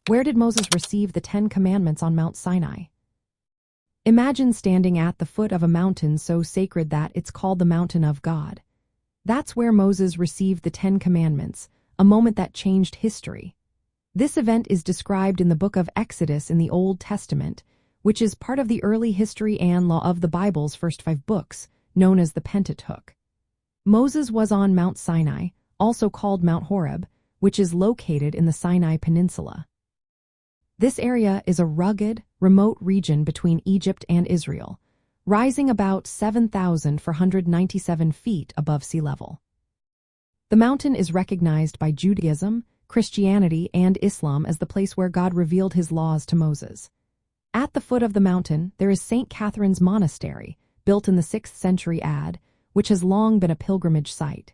Where did Moses receive the 10 Commandments on Mount Sinai? Imagine standing at the foot of a mountain so sacred that it's called the mountain of God. That's where Moses received the 10 Commandments, a moment that changed history. This event is described in the book of Exodus in the Old Testament, which is part of the early history and law of the Bible's first 5 books, known as the Pentateuch. Moses was on Mount Sinai, also called Mount Horeb, which is located in the Sinai Peninsula. This area is a rugged, remote region between Egypt and Israel, rising about 7,497 feet above sea level. The mountain is recognized by Judaism, Christianity, and Islam as the place where God revealed his laws to Moses. At the foot of the mountain, there is St. Catherine's Monastery, built in the 6th century AD, which has long been a pilgrimage site.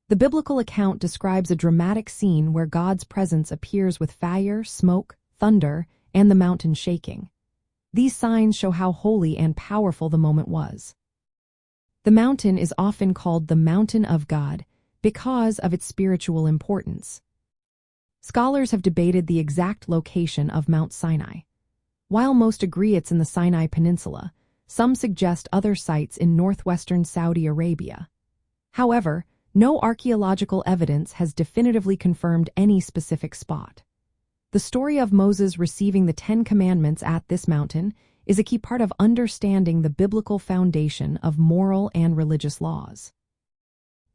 The biblical account describes a dramatic scene where God's presence appears with fire, smoke, thunder, and the mountain shaking. These signs show how holy and powerful the moment was. The mountain is often called the Mountain of God because of its spiritual importance. Scholars have debated the exact location of Mount Sinai. While most agree it's in the Sinai Peninsula, some suggest other sites in northwestern Saudi Arabia. However, no archaeological evidence has definitively confirmed any specific spot. The story of Moses receiving the 10 Commandments at this mountain is a key part of understanding the biblical foundation of moral and religious laws.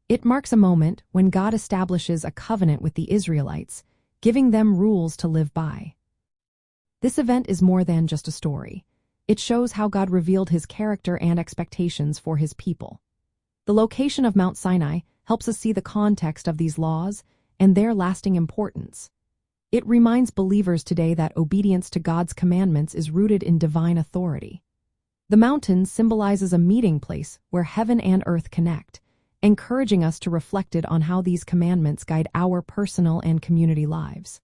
It marks a moment when God establishes a covenant with the Israelites, giving them rules to live by. This event is more than just a story. It shows how God revealed his character and expectations for his people. The location of Mount Sinai helps us see the context of these laws and their lasting importance. It reminds believers today that obedience to God's commandments is rooted in divine authority. The mountain symbolizes a meeting place where heaven and earth connect, encouraging us to reflect on how these commandments guide our personal and community lives.